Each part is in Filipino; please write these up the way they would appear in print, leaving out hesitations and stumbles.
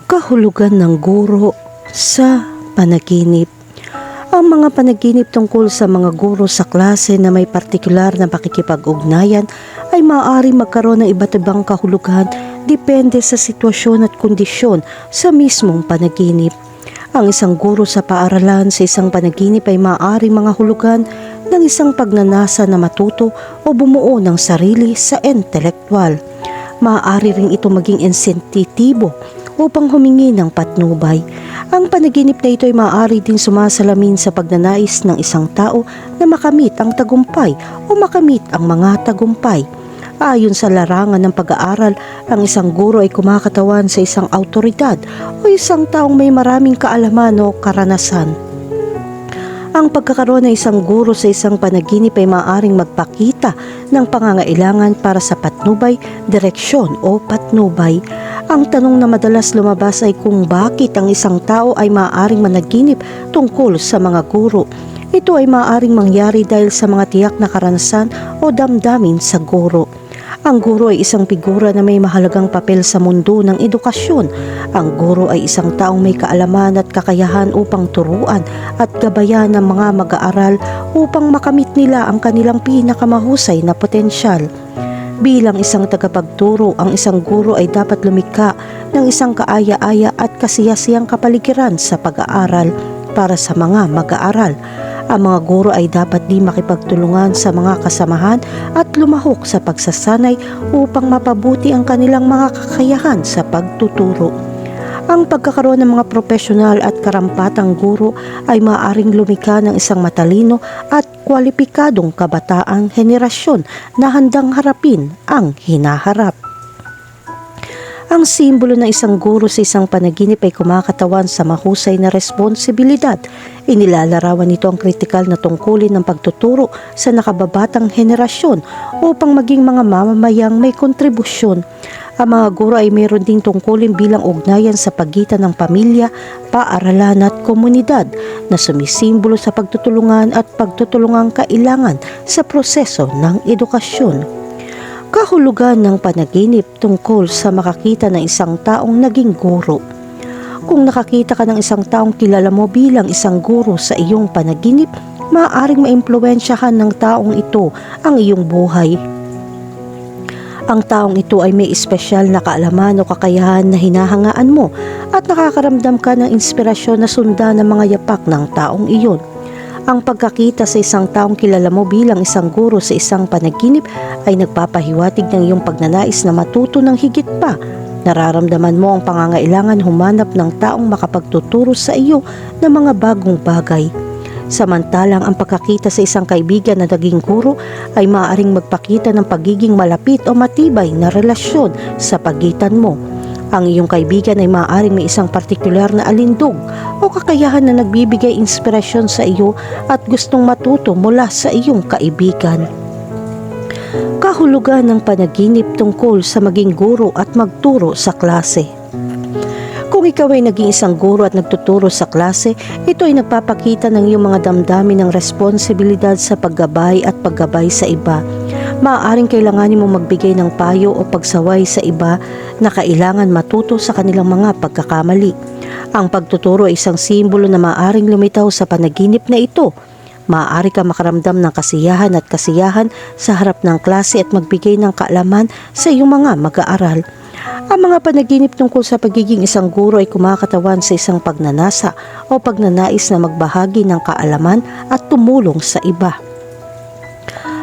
Kahulugan ng guro sa panaginip. Ang mga panaginip tungkol sa mga guro sa klase na may partikular na pakikipag-ugnayan ay maaari magkaroon ng iba't ibang kahulugan depende sa sitwasyon at kondisyon sa mismong panaginip. Ang isang guro sa paaralan sa isang panaginip ay maaari mga hulugan ng isang pagnanasa na matuto o bumuo ng sarili sa intelektual. Maaari rin ito maging insentitibo upang humingi ng patnubay. Ang panaginip na ito ay maaari din sumasalamin sa pagnanais ng isang tao na makamit ang tagumpay o makamit ang mga tagumpay. Ayon sa larangan ng pag-aaral, ang isang guro ay kumakatawan sa isang autoridad o isang taong may maraming kaalaman o karanasan. Ang pagkakaroon ng isang guro sa isang panaginip ay maaaring magpakita ng pangangailangan para sa patnubay, direksyon o patnubay. Ang tanong na madalas lumabas ay kung bakit ang isang tao ay maaaring managinip tungkol sa mga guro. Ito ay maaaring mangyari dahil sa mga tiyak na karanasan o damdamin sa guro. Ang guro ay isang figura na may mahalagang papel sa mundo ng edukasyon. Ang guro ay isang taong may kaalaman at kakayahan upang turuan at gabayan ng mga mag-aaral upang makamit nila ang kanilang pinakamahusay na potensyal. Bilang isang tagapagturo, ang isang guro ay dapat lumikha ng isang kaaya-aya at kasiyasiyang kapaligiran sa pag-aaral para sa mga mag-aaral. Ang mga guro ay dapat di makipagtulungan sa mga kasamahan at lumahok sa pagsasanay upang mapabuti ang kanilang mga kakayahan sa pagtuturo. Ang pagkakaroon ng mga profesional at karampatang guro ay maaaring lumikha ng isang matalino at kwalipikadong kabataang henerasyon na handang harapin ang hinaharap. Ang simbolo ng isang guro sa isang panaginip ay kumakatawan sa mahusay na responsibilidad. Inilalarawan nito ang kritikal na tungkulin ng pagtuturo sa nakababatang henerasyon upang maging mga mamamayang may kontribusyon. Ang mga guro ay mayroon ding tungkulin bilang ugnayan sa pagitan ng pamilya, paaralan at komunidad na sumisimbolo sa pagtutulungan at pagtutulungang kailangan sa proseso ng edukasyon. Kahulugan ng panaginip tungkol sa makakita ng isang taong naging guro. Kung nakakita ka ng isang taong kilala mo bilang isang guro sa iyong panaginip, maaaring maimpluwensyahan ng taong ito ang iyong buhay. Ang taong ito ay may espesyal na kaalaman o kakayahan na hinahangaan mo at nakakaramdam ka ng inspirasyon na sundan ng mga yapak ng taong iyon. Ang pagkakita sa isang taong kilala mo bilang isang guro sa isang panaginip ay nagpapahiwatig ng iyong pagnanais na matuto ng higit pa. Nararamdaman mo ang pangangailangan humanap ng taong makapagtuturo sa iyo ng mga bagong bagay. Samantalang ang pagkakita sa isang kaibigan na naging guro ay maaaring magpakita ng pagiging malapit o matibay na relasyon sa pagitan mo. Ang iyong kaibigan ay maaaring may isang partikular na alindog o kakayahan na nagbibigay inspirasyon sa iyo at gustong matuto mula sa iyong kaibigan. Kahulugan ng panaginip tungkol sa maging guro at magturo sa klase. Kung ikaw ay naging isang guro at nagtuturo sa klase, ito ay nagpapakita ng iyong mga damdamin ng responsibilidad sa paggabay at paggabay sa iba. Maaaring kailanganin mo magbigay ng payo o pagsaway sa iba na kailangan matuto sa kanilang mga pagkakamali. Ang pagtuturo ay isang simbolo na maaaring lumitaw sa panaginip na ito. Maaari ka makaramdam ng kasiyahan at kasiyahan sa harap ng klase at magbigay ng kaalaman sa iyong mga mag-aaral. Ang mga panaginip tungkol sa pagiging isang guro ay kumakatawan sa isang pagnanasa o pagnanais na magbahagi ng kaalaman at tumulong sa iba.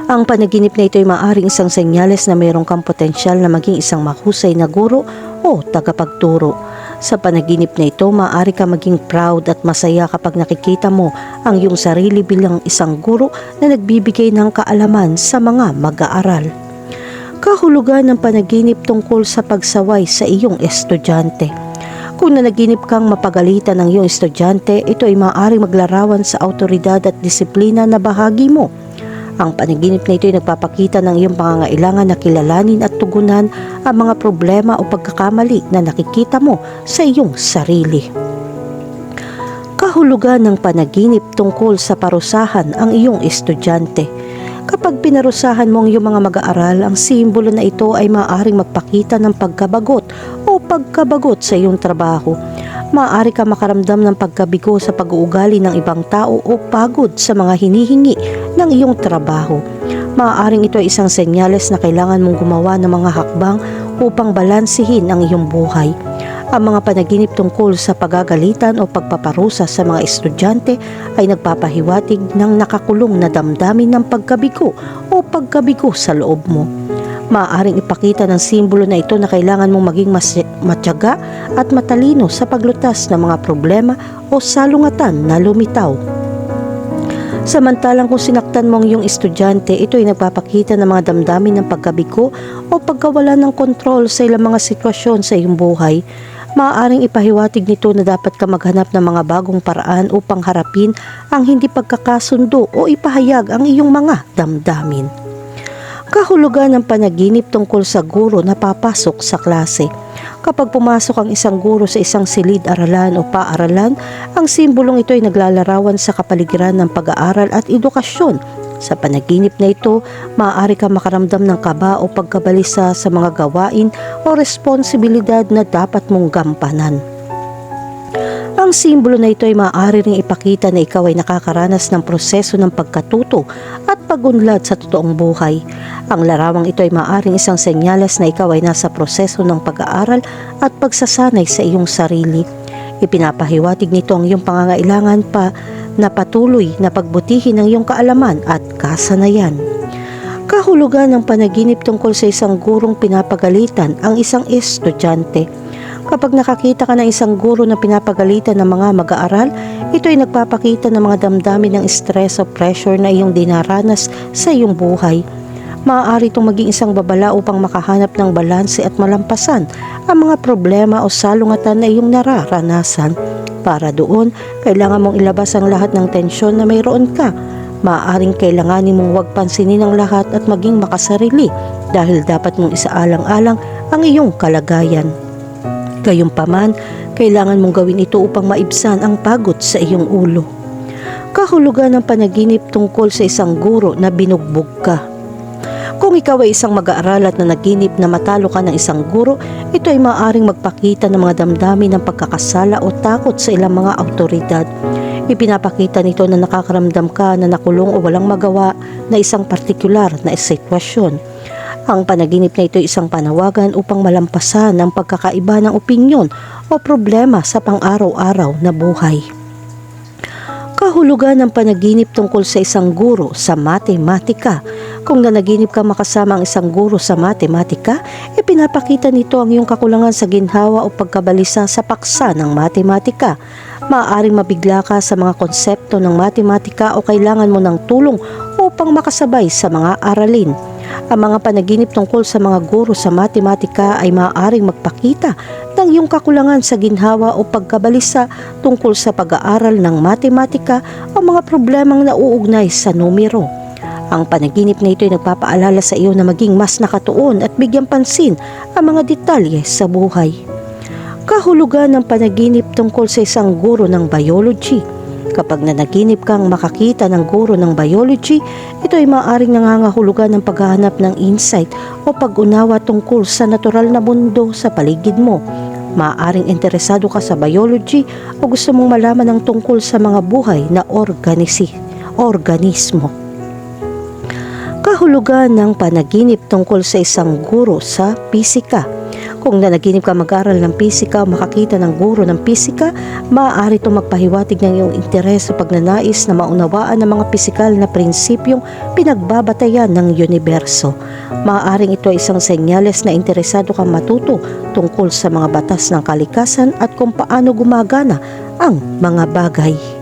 Ang panaginip na ito ay maaaring isang senyales na mayroong kang potensyal na maging isang mahusay na guro o tagapagturo. Sa panaginip na ito, maaari ka maging proud at masaya kapag nakikita mo ang iyong sarili bilang isang guro na nagbibigay ng kaalaman sa mga mag-aaral. Kahulugan ng panaginip tungkol sa pagsaway sa iyong estudyante. Kung nanaginip kang mapagalitan ng iyong estudyante, ito ay maaaring maglarawan sa autoridad at disiplina na bahagi mo. Ang panaginip na ito ay nagpapakita ng iyong pangangailangan na kilalanin at tugunan ang mga problema o pagkakamali na nakikita mo sa iyong sarili. Kahulugan ng panaginip tungkol sa parusahan ang iyong estudyante. Kapag pinarusahan mo ang iyong mga mag-aaral, ang simbolo na ito ay maaaring magpakita ng pagkabagot o pagkabagot sa iyong trabaho. Maaari ka makaramdam ng pagkabigo sa pag-uugali ng ibang tao o pagod sa mga hinihingi ng iyong trabaho. Maaaring ito ay isang senyales na kailangan mong gumawa ng mga hakbang upang balansihin ang iyong buhay. Ang mga panaginip tungkol sa pagagalitan o pagpaparusa sa mga estudyante ay nagpapahiwatig ng nakakulong na damdamin ng pagkabigo o pagkabigo sa loob mo. Maaaring ipakita ng simbolo na ito na kailangan mong maging matyaga at matalino sa paglutas ng mga problema o salungatan na lumitaw. Samantalang kung sinaktan mo ang iyong estudyante, ito ay nagpapakita ng mga damdamin ng pagkabigo o pagkawala ng kontrol sa ilang mga sitwasyon sa iyong buhay. Maaaring ipahiwatig nito na dapat ka maghanap ng mga bagong paraan upang harapin ang hindi pagkakasundo o ipahayag ang iyong mga damdamin. Kahulugan ng panaginip tungkol sa guro na papasok sa klase. Kapag pumasok ang isang guro sa isang silid-aralan o paaralan, ang simbolong ito ay naglalarawan sa kapaligiran ng pag-aaral at edukasyon. Sa panaginip na ito, maaari ka makaramdam ng kaba o pagkabalisa sa mga gawain o responsibilidad na dapat mong gampanan. Ang simbolo na ito ay maaari ring ipakita na ikaw ay nakakaranas ng proseso ng pagkatuto at pagunlad sa totoong buhay. Ang larawang ito ay maaaring isang senyales na ikaw ay nasa proseso ng pag-aaral at pagsasanay sa iyong sarili. Ipinapahiwatig nito ang iyong pangangailangan pa na patuloy na pagbutihin ang iyong kaalaman at kasanayan. Kahulugan ng panaginip tungkol sa isang gurong pinapagalitan ang isang estudyante. Kapag nakakita ka ng isang guro na pinapagalitan ng mga mag-aaral, ito ay nagpapakita ng mga damdamin ng stress o pressure na iyong dinaranas sa iyong buhay. Maaari itong maging isang babala upang makahanap ng balanse at malampasan ang mga problema o salungatan na iyong nararanasan. Para doon, kailangan mong ilabas ang lahat ng tensyon na mayroon ka. Maaaring kailanganin mong huwag pansinin ang lahat at maging makasarili dahil dapat mong isaalang-alang ang iyong kalagayan. Gayunpaman, kailangan mong gawin ito upang maibsan ang pagod sa iyong ulo. Kahulugan ng panaginip tungkol sa isang guro na binugbog ka. Kung ikaw ay isang mag-aaral at nanaginip na matalo ka ng isang guro, ito ay maaaring magpakita ng mga damdamin ng pagkakasala o takot sa ilang mga awtoridad. Ipinapakita nito na nakakaramdam ka na nakulong o walang magawa na isang partikular na sitwasyon. Ang panaginip na ito ay isang panawagan upang malampasan ang pagkakaiba ng opinyon o problema sa pang-araw-araw na buhay. Kahulugan ng panaginip tungkol sa isang guro sa matematika. Kung nanaginip ka makasama ang isang guro sa matematika, ipinapakita nito ang iyong kakulangan sa ginhawa o pagkabalisa sa paksa ng matematika. Maaaring mabigla ka sa mga konsepto ng matematika o kailangan mo ng tulong upang makasabay sa mga aralin. Ang mga panaginip tungkol sa mga guro sa matematika ay maaaring magpakita ng iyong kakulangan sa ginhawa o pagkabalisa tungkol sa pag-aaral ng matematika o mga problemang nauugnay sa numero. Ang panaginip na ito ay nagpapaalala sa iyo na maging mas nakatuon at bigyang pansin ang mga detalye sa buhay. Kahulugan ng panaginip tungkol sa isang guro ng biology. Kapag nanaginip kang makakita ng guro ng biology, ito ay maaaring nangangahulugan ng paghahanap ng insight o pag-unawa tungkol sa natural na mundo sa paligid mo. Maaaring interesado ka sa biology o gusto mong malaman ng tungkol sa mga buhay na organismo. Kahulugan ng panaginip tungkol sa isang guro sa pisika. Kung nanaginip ka mag-aral ng pisika o makakita ng guro ng pisika, maaari itong magpahiwatig ng iyong interes sa pagnanais na maunawaan ang mga pisikal na prinsipyong pinagbabatayan ng universo. Maaaring ito ay isang senyales na interesado kang matuto tungkol sa mga batas ng kalikasan at kung paano gumagana ang mga bagay.